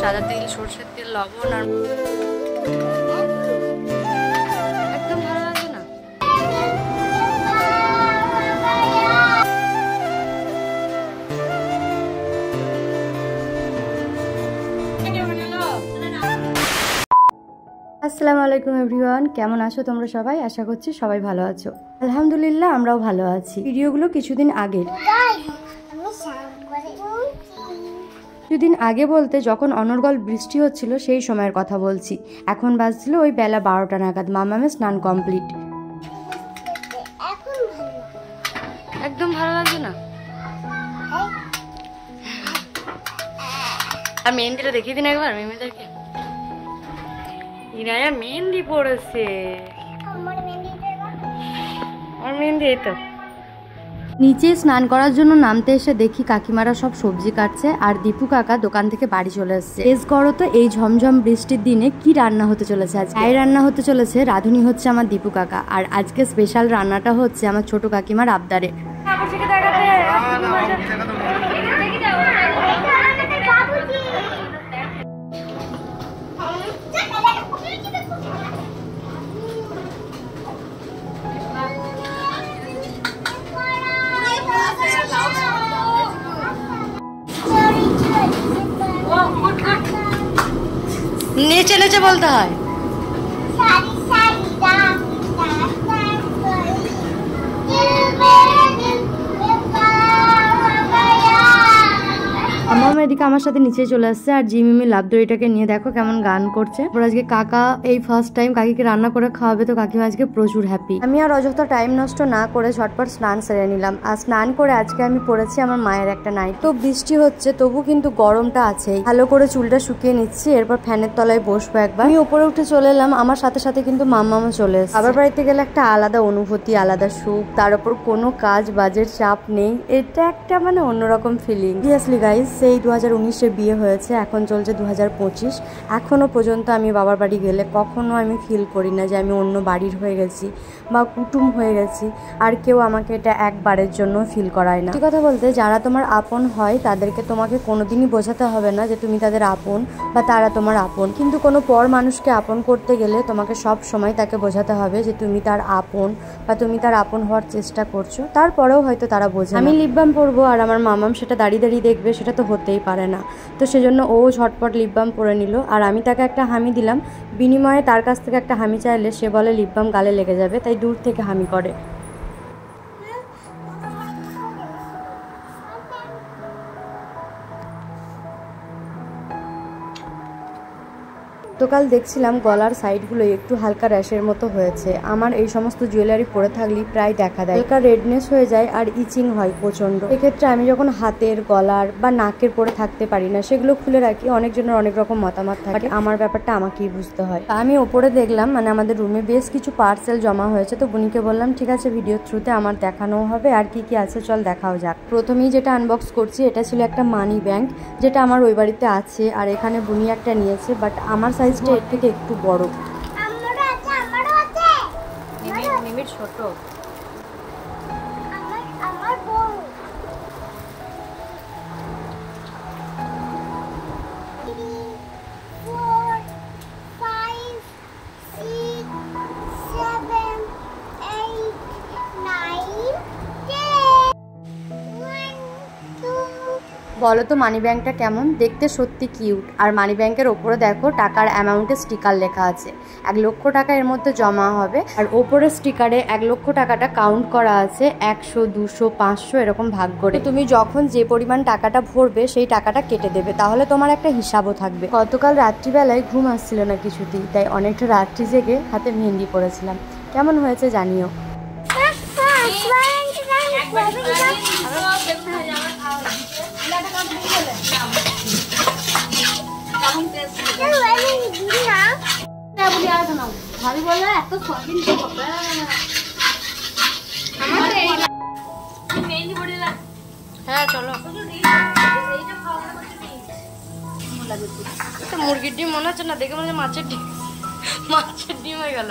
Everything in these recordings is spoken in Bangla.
সাদা তেল, সরষের তেল, লবণ আর একদম ভালো লাগে না। আসসালামু আলাইকুম এভরিওয়ান, কেমন আছো তোমরা সবাই? আশা করছি সবাই ভালো আছো। আলহামদুলিল্লাহ আমরাও ভালো আছি। ভিডিওগুলো কিছুদিন আগের, কিছুদিন আগে বলতে যখন অনর্গল বৃষ্টি হচ্ছিল সেই সময়ের কথা বলছি। এখন বাজছিল ওই বেলা 12টা নাগাদ। মামামের স্নান কমপ্লিট। একদম ভালো লাগছে না। আর মেহেন্দিটা দেখিয়ে দিন একবার মেয়েদেরকে। ইনায়া মেহেন্দি পড়েছে। আমার মেহেন্দি এই তো। নিচে স্নান করার জন্য নামতে এসে দেখি কাকিমারা সব সবজি কাটছে আর দীপু কাকা দোকান থেকে বাড়ি চলে এসছে। বেশ করো তো এই ঝমঝম বৃষ্টির দিনে কি রান্না হতে চলেছে আজকে? এই রান্না হতে চলেছে, রাঁধুনি হচ্ছে আমার দীপু কাকা, আর আজকে স্পেশাল রান্নাটা হচ্ছে আমার ছোট কাকিমার আবদারে। নেচে নেচে বলতে হয়। আমার এদিকে আমার সাথে নিচে চলে আসছে আর জিমিমি লাভদড়িটাকে নিয়ে দেখো কেমন গান করছে। আজকে কাকা এই ফার্স্ট টাইম কাকিকে রান্না করে খাওয়াবে, তো কাকিমা আজকে প্রচুর হ্যাপি। আমি আর অযথা টাইম নষ্ট না করে ঝটপট স্নান সেরে নিলাম। আর স্নান করে আজকে আমি পরেছি আমার মায়ের একটা নাইট। তো বৃষ্টি হচ্ছে তবু কিন্তু গরমটা আছেই। ভালো করে চুলটা শুকিয়ে নিচ্ছি, এরপর ফ্যানের তলায় বসবো একবার। আমি উপরে উঠে চলে এলাম, আমার সাথে সাথে কিন্তু মাম্মামও চলে এসেছে। আবার বাড়িতে গেলে একটা আলাদা অনুভূতি, আলাদা সুখ, তার উপর কোনো কাজ বাজের চাপ নেই। এটা একটা মানে অন্যরকম ফিলিং। সিরিয়াসলি গাইজ, সেই 2019-এ বিয়ে হয়েছে, এখন চলছে 2025। এখনো পর্যন্ত আমি বাবার বাড়ি গেলে কখনো আমি ফিল করি না যে আমি অন্য বাড়ির হয়ে গেছি বা কুটুম হয়ে গেছি। আর কেউ আমাকে এটা একবারের জন্য ফিল করায় না। ঠিক কথা বলতে, যারা তোমার আপন হয় তাদেরকে তোমাকে কোনোদিনই বোঝাতে হবে না যে তুমি তাদের আপন বা তারা তোমার আপন। কিন্তু কোনো পর মানুষকে আপন করতে গেলে তোমাকে সব সময় তাকে বোঝাতে হবে যে তুমি তার আপন বা তুমি তার আপন হওয়ার চেষ্টা করছো। তারপরেও হয়তো তারা বোঝে। আমি লিপ বাম পরবো আর আমার মামাম সেটা দাঁড়িয়ে দাঁড়িয়ে দেখবে, সেটা তো হতেই পারে না। তো সেজন্য ও ঝটপট লিপ বাম পরে নিল আর আমি তাকে একটা হামি দিলাম। বিনিময়ে তার কাছ থেকে একটা হামি চাইলে সে বলে লিপ বাম গালে লেগে যাবে, তাই দূর থেকে হামি করে। গতকাল দেখছিলাম গলার সাইডগুলো একটু হালকা র্যাশের মতো হয়েছে। আমার এই সমস্ত জুয়েলারি পরে থাকলেই প্রায় দেখা দেয় হালকা রেডনেস হয়ে যায় আর ইচিং হয় প্রচন্ড। এক্ষেত্রে আমি যখন হাতের, গলার বা নাকের পরে থাকতে পারি না, সেগুলো খুলে রাখি। অনেকজনের অনেক রকম মতামত থাকে, আমার ব্যাপারটা আমাকেই বুঝতে হয়। আমি ওপরে দেখলাম মানে আমাদের রুমে বেশ কিছু পার্সেল জমা হয়েছে, তো বুনিকে বললাম ঠিক আছে ভিডিও থ্রুতে আমার দেখানোও হবে আর কি কি আছে চল দেখাও যাক। প্রথমেই যেটা আনবক্স করছি এটা ছিল একটা মানি ব্যাংক, যেটা আমার ওই বাড়িতে আছে আর এখানে বুনি একটা নিয়েছে, বাট আমার সাইজটা এর থেকে একটু বড়। নিমির ছোট। বলো তো মানি ব্যাংকটা কেমন দেখতে? সত্যি কিউট। আর মানি ব্যাংকের ওপরে দেখো টাকার অ্যামাউন্টের স্টিকার লেখা আছে। 1 লক্ষ টাকা এর মধ্যে জমা হবে আর ওপরের স্টিকারে 1 লক্ষ টাকাটা কাউন্ট করা আছে 100, 200, 500 এরকম ভাগ করে। তুমি যখন যে পরিমাণ টাকাটা ভরবে সেই টাকাটা কেটে দেবে, তাহলে তোমার একটা হিসাবও থাকবে। গতকাল রাত্রিবেলায় ঘুম আসছিল না কিছুতেই, তাই অনেকটা রাত্রি জেগে হাতে মেহেন্দি পড়েছিলাম। কেমন হয়েছে জানিও। ভাবি বললে এত সয়াবিন হ্যাঁ চলো মুরগির ডিম মনে হচ্ছে না, দেখে মনে হচ্ছে মাছের ডিম হয়ে গেল।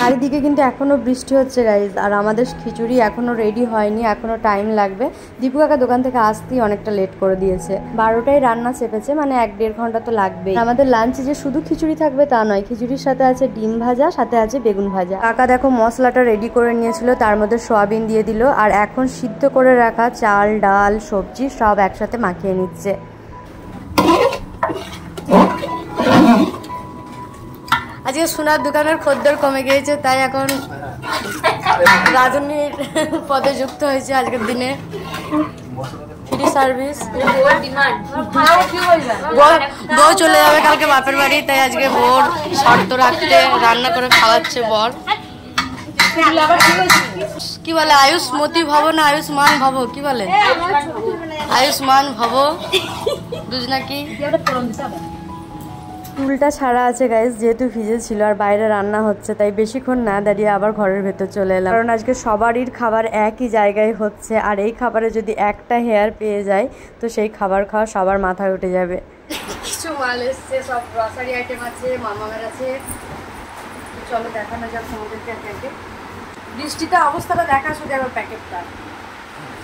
চারিদিকে কিন্তু এখনো বৃষ্টি হচ্ছে গাইজ, আর আমাদের খিচুড়ি এখনো রেডি হয়নি, এখনো টাইম লাগবে। দীপু কাকা দোকান থেকে আসতেই অনেকটা লেট করে দিয়েছে, 12টায় রান্না চেপেছে, মানে 1-1.5 ঘন্টা তো লাগবে। আমাদের লাঞ্চে যে শুধু খিচুড়ি থাকবে তা নয়, খিচুড়ির সাথে আছে ডিম ভাজা, সাথে আছে বেগুন ভাজা। কাকা দেখো মশলাটা রেডি করে নিয়েছিল, তার মধ্যে সয়াবিন দিয়ে দিল, আর এখন সিদ্ধ করে রাখা চাল ডাল সবজি সব একসাথে মাখিয়ে নিচ্ছে। আজকে সোনার দোকানের খদ্দের কমে গিয়েছে, তাই এখন রাঁধুনির পদে যুক্ত হয়েছে আজকের দিনে। Free service. বউ চলে যাবে কালকে বাপের বাড়ি, তাই আজকে বউর শর্ত রাখতে রান্না করে খাওয়াচ্ছে বর। কি বলে আয়ুষ্মতি ভব না আয়ুষ্মান ভব, কি বলে আয়ুষ্মান ভব দুজনা কি। চুলটা ছাড়া আছে গাইজ, যেহেতু ভিজে ছিল আর বাইরে রান্না হচ্ছে, তাই বেশিক্ষণ না দাঁড়িয়ে আবার ঘরের ভেতর চলে এলাম, কারণ আজকে সবারই খাবার একই জায়গায় হচ্ছে, আর এই খাবারে যদি একটা হেয়ার পেয়ে যায় তো সেই খাবার খাওয়া সবার মাথায় উঠে যাবে। কিছু মাল এসছে, সব গ্রসারি আইটেম আছে, মামামের আছে, চলো দেখানো যাক তোমাদেরকে একে একে। বৃষ্টিতে অবস্থাটা দেখা, শুধু আবার প্যাকেটটা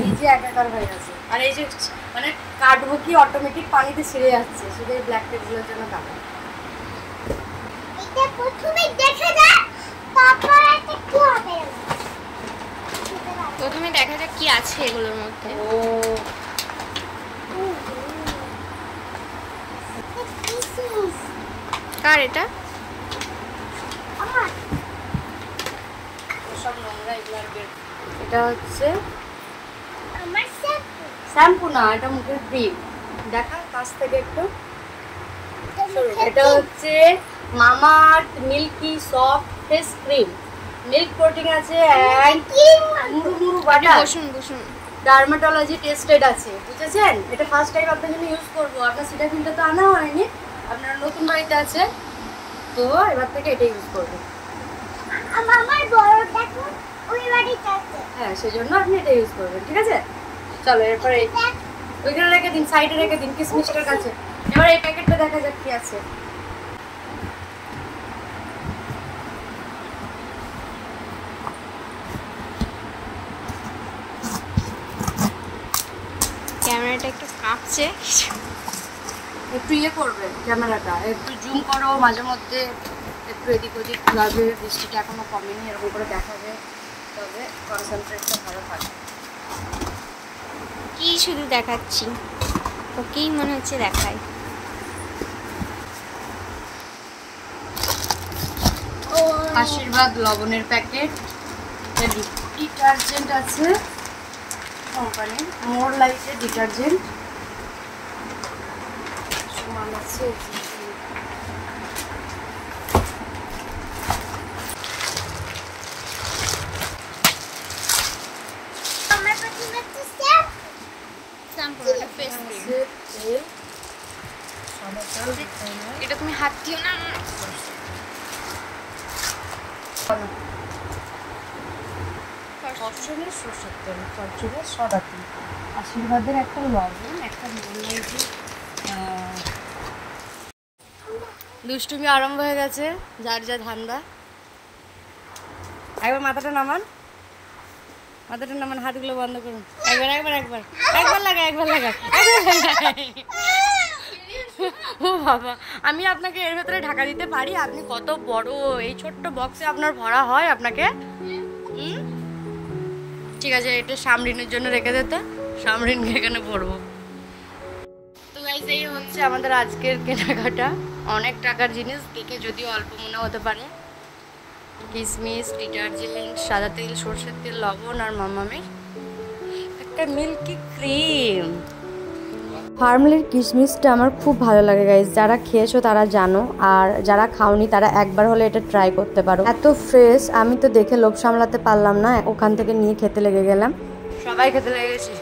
এই যে একাকার হয়ে গেছে, আর এই যে মানে কাটবো কি অটোমেটিক পানিতে ছিঁড়ে যাচ্ছে, শুধু এই ব্ল্যাক টেপগুলোর জন্য কাটা। এটা প্রথমে দেখা যাক, তারপর এটা কি হবে, প্রথমে দেখা যাক কি আছে এগুলোর মধ্যে। কার এটা? আমার সব নোংরা এগুলো বের। এটা হচ্ছে আমার শ্যাম্পু না, এটা মুখের ক্রিম। দেখা কাছ থেকে একটু। এটা হচ্ছে Mamaearth milky soft face cream, milk protein আছে এন্ড মুরু বাটার। বসুন ডার্মাটোলজি টেস্টেড আছে, বুঝেছেন? এটা ফার্স্ট টাইম আপনার জন্য ইউজ করব। আপনার সিটাফিলটা তো আনা হয়নি, আপনার নতুন বাড়িতে আছে, তো এবার থেকে এটা ইউজ করবেন। আমার বড় দেখো ওই বাড়িতে আছে, হ্যাঁ সেজন্য আপনি এটা ইউজ করবেন, ঠিক আছে? চলো এরপরে ওইখানে রেখে দিন, সাইডে রেখে দিন কিসমিসটার কাছে। এবার এই প্যাকেটটা দেখা যাক কি আছে। ক্যামেরাটা একটু কাঁপছে, একটু ইয়ে করবে ক্যামেরাটা, একটু জুম করো, মাঝে মধ্যে একটু এদিক ওদিক ঘুরাবে। বৃষ্টিটা এখনো কমেনি, এরকম করে দেখাবে, তবে কনসেন্ট্রেটটা ভালো থাকবে। কি শুধু দেখাচ্ছি, ওকেই মনে হচ্ছে দেখাই। আশীর্বাদ লবণের প্যাকেট, ডিটারজেন্ট আছে কোম্পানি মোর লাইটের ডিটারজেন্ট, সমান আছে। এটা তুমি হাত দিও না, ফরচুনের সরষের তেল, ফরচুনের সদা তেল, আশীর্বাদের একটা লবণ, একটা মোরলাইটের। দুষ্টুমি আরম্ভ হয়ে গেছে, যার যা ধান্দা। একবার মাথাটা নামান, মাথাটা নামান, হাতগুলো বন্ধ করুন। একবার একবার একবার একবার লাগা, একবার লাগা। ও বাবা, আমি আপনাকে এর ভেতরে ঢাকা দিতে পারি? আপনি কত বড়, এই ছোট্ট বক্সে আপনার ভরা হয় আপনাকে? ঠিক আছে, এটা সামরিনের জন্য রেখে দিতে, সামরিনকে এখানে পড়বো। তো গাইস এই হচ্ছে আমাদের আজকের কেনাকাটা, অনেক টাকার জিনিস দেখে যদিও অল্প মনে হতে পারে। কিসমিস, ডিটারজেন্ট, সাদা তেল, সরষের তেল, লবণ আর মামামের একটা মিল্কি ক্রিম। ফার্মলির কিশমিশটা আমার খুব ভালো লাগে গাইস, যারা খেয়েছো তারা জানো, আর যারা খাওনি তারা একবার হলে এটা ট্রাই করতে পারো। এত ফ্রেশ, আমি তো দেখে লোভ সামলাতে পারলাম না, ওখান থেকে নিয়ে খেতে লেগে গেলাম। সবাই খেতে লেগে গেছে।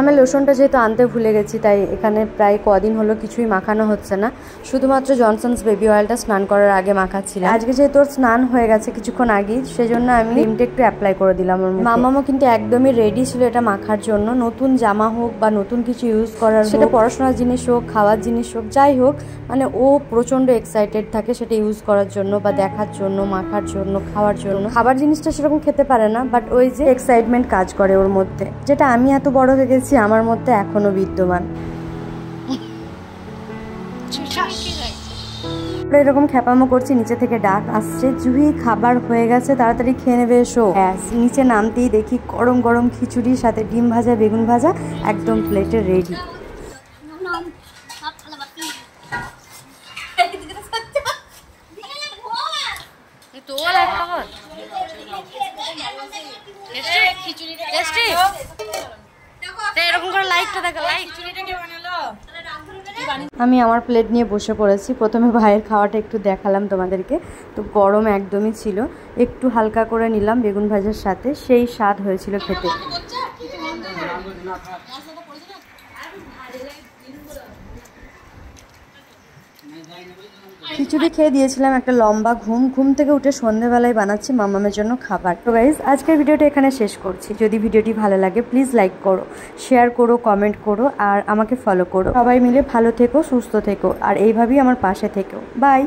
আমি লোশনটা যেহেতু আনতে ভুলে গেছি, তাই এখানে প্রায় কদিন হলো কিছুই মাখানো হচ্ছে না, শুধুমাত্র জনসনস বেবি অয়েলটা স্নান করার আগে মাখাচ্ছিল। আজকে যেহেতু ওর স্নান হয়ে গেছে কিছুক্ষণ আগেই, সেজন্য আমি ক্রিমটা একটু অ্যাপ্লাই করে দিলাম ওর মুখে। মামামও কিন্তু একদমই রেডি ছিল এটা মাখার জন্য। নতুন জামা হোক বা নতুন কিছু ইউজ করার, সেটা পড়াশোনার জিনিস হোক, খাওয়ার জিনিস হোক, যাই হোক, মানে ও প্রচন্ড এক্সাইটেড থাকে সেটা ইউজ করার জন্য বা দেখার জন্য, মাখার জন্য, খাওয়ার জন্য। খাবার জিনিসটা সেরকম খেতে পারে না, বাট ওই যে এক্সাইটমেন্ট কাজ করে ওর মধ্যে, যেটা আমি এত বড় হয়ে গেছি আমার মধ্যে এখনো বিদ্যমান। এরকম খ্যাপামো করছি, নিচে থেকে ডাক আসছে, জুহি খাবার হয়ে গেছে, তাড়াতাড়ি খেয়ে নেবে এসো। নিচে নামতেই দেখি গরম গরম খিচুড়ির সাথে ডিম ভাজা, বেগুন ভাজা, একদম প্লেটে রেডি। আমি আমার প্লেট নিয়ে বসে পড়েছি। প্রথমে ভাইয়ের খাওয়াটা একটু দেখালাম তোমাদেরকে, তো গরম একদমই ছিল, একটু হালকা করে নিলাম বেগুন ভাজার সাথে, সেই স্বাদ হয়েছিল খেতে। খিচুড়ি খেয়ে দিয়েছিলাম একটা লম্বা ঘুম থেকে উঠে সন্ধ্যেবেলায় বানাচ্ছি মামামের জন্য খাবার। তো গাইজ আজকের ভিডিওটা এখানে শেষ করছি। যদি ভিডিওটি ভালো লাগে প্লিজ লাইক করো, শেয়ার করো, কমেন্ট করো, আর আমাকে ফলো করো। সবাই মিলে ভালো থেকো, সুস্থ থেকো, আর এইভাবেই আমার পাশে থেকো। বাই।